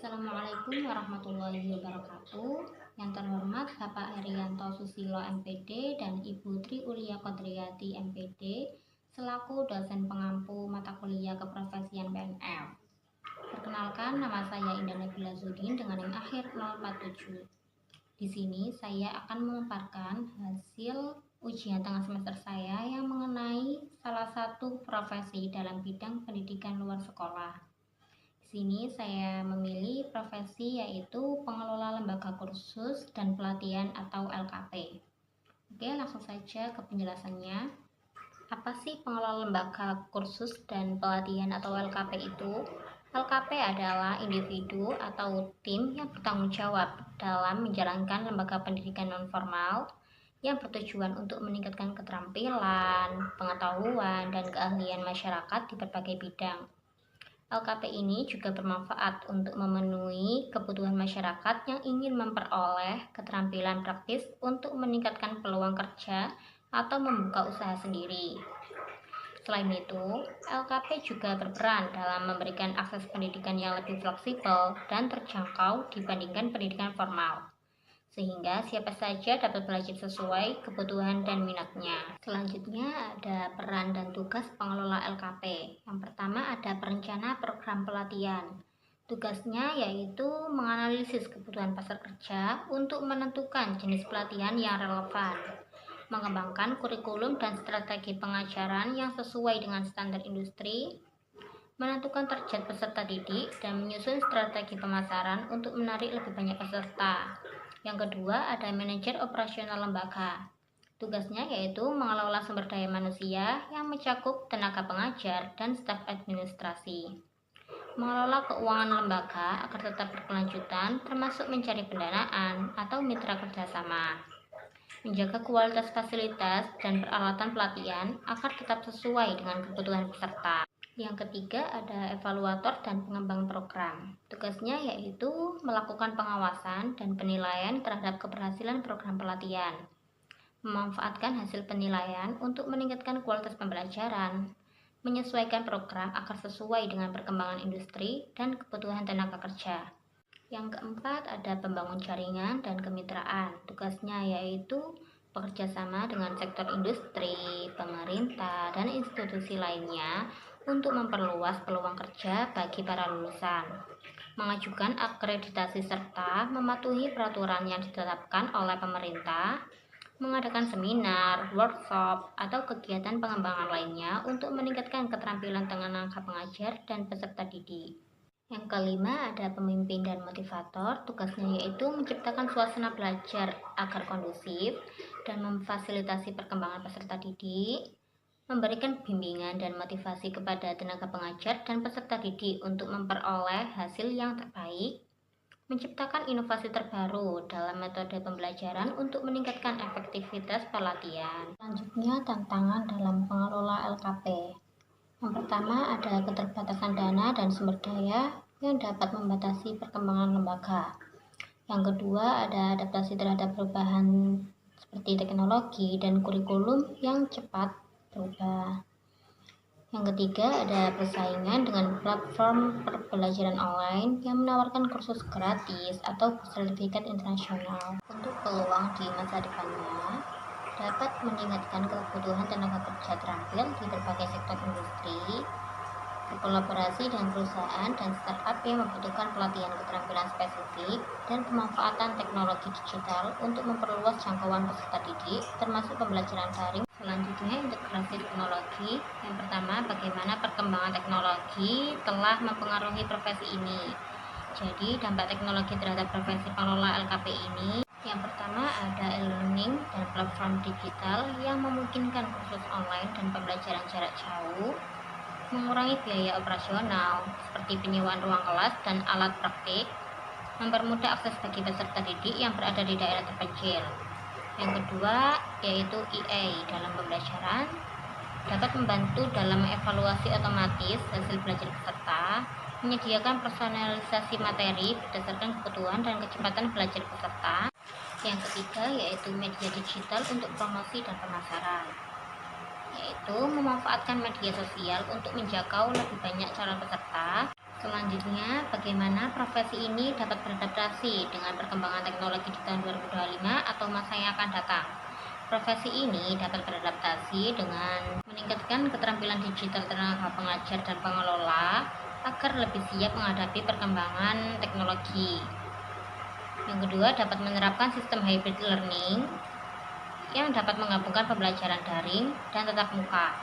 Assalamualaikum warahmatullahi wabarakatuh. Yang terhormat Bapak Herianto Susilo MPD dan Ibu Tri Ulia Kodriyati MPD selaku dosen pengampu mata kuliah keprofesian PNL. Perkenalkan, nama saya Indah Nabila Zudin dengan NIM akhir 047. Di sini saya akan memaparkan hasil ujian tengah semester saya yang mengenai salah satu profesi dalam bidang pendidikan luar sekolah. Di sini saya memilih profesi yaitu pengelola lembaga kursus dan pelatihan atau LKP. Oke, langsung saja ke penjelasannya. Apa sih pengelola lembaga kursus dan pelatihan atau LKP itu? LKP adalah individu atau tim yang bertanggung jawab dalam menjalankan lembaga pendidikan non-formal yang bertujuan untuk meningkatkan keterampilan, pengetahuan, dan keahlian masyarakat di berbagai bidang. LKP ini juga bermanfaat untuk memenuhi kebutuhan masyarakat yang ingin memperoleh keterampilan praktis untuk meningkatkan peluang kerja atau membuka usaha sendiri. Selain itu, LKP juga berperan dalam memberikan akses pendidikan yang lebih fleksibel dan terjangkau dibandingkan pendidikan formal, sehingga siapa saja dapat belajar sesuai kebutuhan dan minatnya. Selanjutnya ada peran dan tugas pengelola LKP. Yang pertama ada perencana program pelatihan. Tugasnya yaitu menganalisis kebutuhan pasar kerja untuk menentukan jenis pelatihan yang relevan, mengembangkan kurikulum dan strategi pengajaran yang sesuai dengan standar industri, menentukan target peserta didik, dan menyusun strategi pemasaran untuk menarik lebih banyak peserta. Yang kedua ada manajer operasional lembaga. Tugasnya yaitu mengelola sumber daya manusia yang mencakup tenaga pengajar dan staf administrasi. Mengelola keuangan lembaga agar tetap berkelanjutan, termasuk mencari pendanaan atau mitra kerjasama. Menjaga kualitas fasilitas dan peralatan pelatihan agar tetap sesuai dengan kebutuhan peserta. Yang ketiga ada evaluator dan pengembang program. Tugasnya yaitu melakukan pengawasan dan penilaian terhadap keberhasilan program pelatihan, memanfaatkan hasil penilaian untuk meningkatkan kualitas pembelajaran, menyesuaikan program agar sesuai dengan perkembangan industri dan kebutuhan tenaga kerja. Yang keempat ada pembangun jaringan dan kemitraan. Tugasnya yaitu bekerja sama dengan sektor industri, pemerintah, dan institusi lainnya untuk memperluas peluang kerja bagi para lulusan, mengajukan akreditasi serta mematuhi peraturan yang ditetapkan oleh pemerintah, mengadakan seminar, workshop, atau kegiatan pengembangan lainnya untuk meningkatkan keterampilan tenaga pengajar dan peserta didik. Yang kelima ada pemimpin dan motivator. Tugasnya yaitu menciptakan suasana belajar agar kondusif dan memfasilitasi perkembangan peserta didik, memberikan bimbingan dan motivasi kepada tenaga pengajar dan peserta didik untuk memperoleh hasil yang terbaik, menciptakan inovasi terbaru dalam metode pembelajaran untuk meningkatkan efektivitas pelatihan. Selanjutnya, tantangan dalam pengelola LKP. Yang pertama ada keterbatasan dana dan sumber daya yang dapat membatasi perkembangan lembaga. Yang kedua ada adaptasi terhadap perubahan seperti teknologi dan kurikulum yang cepat berubah. Yang ketiga ada persaingan dengan platform pembelajaran online yang menawarkan kursus gratis atau bersertifikat internasional. Untuk peluang di masa depannya dapat meningkatkan kebutuhan tenaga kerja terampil di berbagai sektor industri, berkolaborasi dengan perusahaan dan startup yang membutuhkan pelatihan keterampilan spesifik, dan pemanfaatan teknologi digital untuk memperluas jangkauan peserta didik, termasuk pembelajaran daring. Selanjutnya, integrasi teknologi. Yang pertama, bagaimana perkembangan teknologi telah mempengaruhi profesi ini. Jadi, dampak teknologi terhadap profesi pengelola LKP ini, yang pertama ada e-learning dan platform digital yang memungkinkan kursus online dan pembelajaran jarak jauh, mengurangi biaya operasional seperti penyewaan ruang kelas dan alat praktik, mempermudah akses bagi peserta didik yang berada di daerah terpencil. Yang kedua yaitu EA dalam pembelajaran, dapat membantu dalam evaluasi otomatis hasil belajar peserta, menyediakan personalisasi materi berdasarkan kebutuhan dan kecepatan belajar peserta. Yang ketiga yaitu media digital untuk promosi dan pemasaran, yaitu memanfaatkan media sosial untuk menjangkau lebih banyak calon peserta Selanjutnya, bagaimana profesi ini dapat beradaptasi dengan perkembangan teknologi di tahun 2025 atau masa yang akan datang. Profesi ini dapat beradaptasi dengan meningkatkan keterampilan digital tenaga pengajar dan pengelola agar lebih siap menghadapi perkembangan teknologi. Yang kedua, dapat menerapkan sistem hybrid learning yang dapat menggabungkan pembelajaran daring dan tatap muka.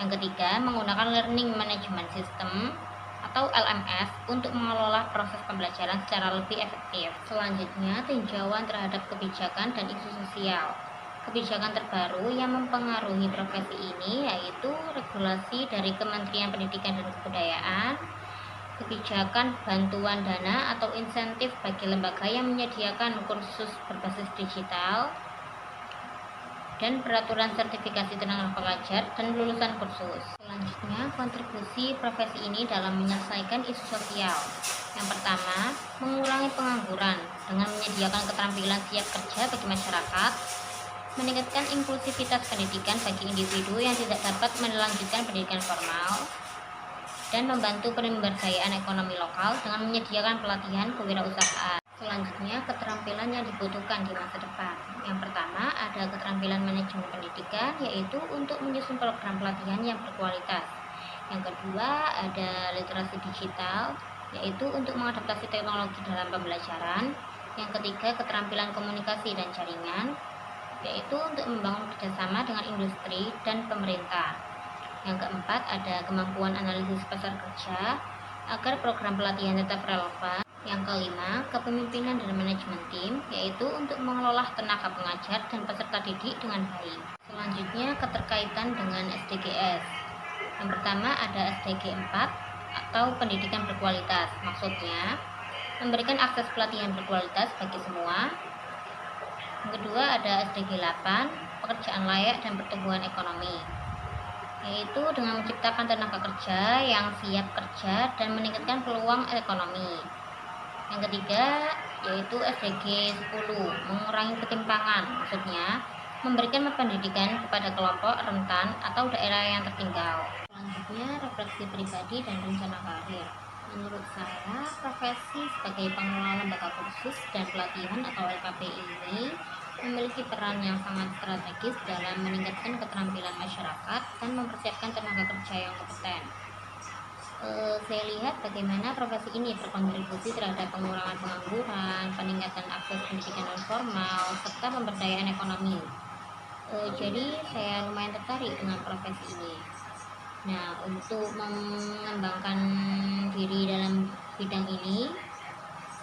Yang ketiga, menggunakan learning management system atau LMS untuk mengelola proses pembelajaran secara lebih efektif. Selanjutnya, tinjauan terhadap kebijakan dan isu sosial. Kebijakan terbaru yang mempengaruhi profesi ini yaitu regulasi dari Kementerian Pendidikan dan Kebudayaan, kebijakan bantuan dana atau insentif bagi lembaga yang menyediakan kursus berbasis digital, dan peraturan sertifikasi tenaga pengajar dan lulusan kursus. Selanjutnya, kontribusi profesi ini dalam menyelesaikan isu sosial. Yang pertama, mengurangi pengangguran dengan menyediakan keterampilan siap kerja bagi masyarakat, meningkatkan inklusivitas pendidikan bagi individu yang tidak dapat melanjutkan pendidikan formal, dan membantu pemberdayaan ekonomi lokal dengan menyediakan pelatihan kewirausahaan. Selanjutnya, keterampilan yang dibutuhkan di masa depan. Yang pertama, ada keterampilan manajemen pendidikan, yaitu untuk menyusun program pelatihan yang berkualitas. Yang kedua, ada literasi digital, yaitu untuk mengadaptasi teknologi dalam pembelajaran. Yang ketiga, keterampilan komunikasi dan jaringan, yaitu untuk membangun kerjasama dengan industri dan pemerintah. Yang keempat, ada kemampuan analisis pasar kerja agar program pelatihan tetap relevan. Yang kelima, kepemimpinan dan manajemen tim, yaitu untuk mengelola tenaga pengajar dan peserta didik dengan baik. Selanjutnya, keterkaitan dengan SDGs. Yang pertama, ada SDG 4 atau pendidikan berkualitas. Maksudnya, memberikan akses pelatihan berkualitas bagi semua. Yang kedua, ada SDG 8, pekerjaan layak dan pertumbuhan ekonomi, yaitu dengan menciptakan tenaga kerja yang siap kerja dan meningkatkan peluang ekonomi. Yang ketiga, yaitu SDG 10, mengurangi ketimpangan, maksudnya memberikan pendidikan kepada kelompok rentan atau daerah yang tertinggal. Selanjutnya, refleksi pribadi dan rencana karir. Menurut saya, profesi sebagai pengelola lembaga kursus dan pelatihan atau LKP ini memiliki peran yang sangat strategis dalam meningkatkan keterampilan masyarakat dan mempersiapkan tenaga kerja yang kompeten. Saya lihat bagaimana profesi ini berkontribusi terhadap pengurangan pengangguran, peningkatan akses pendidikan non formal, serta pemberdayaan ekonomi. Jadi saya lumayan tertarik dengan profesi ini. Nah, untuk mengembangkan diri dalam bidang ini,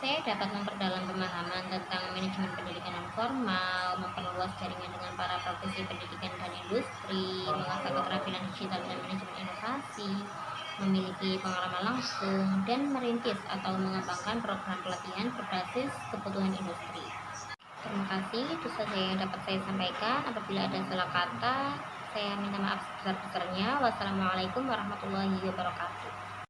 saya dapat memperdalam pemahaman tentang manajemen pendidikan non formal, memperluas jaringan dengan para profesi pendidikan dan industri, mengasah keterampilan digital dan manajemen inovasi, memiliki pengalaman langsung, dan merintis atau mengembangkan program pelatihan berbasis kebutuhan industri. Terima kasih, itu saja yang dapat saya sampaikan. Apabila ada salah kata, saya minta maaf sebesar-besarnya. Wassalamualaikum warahmatullahi wabarakatuh.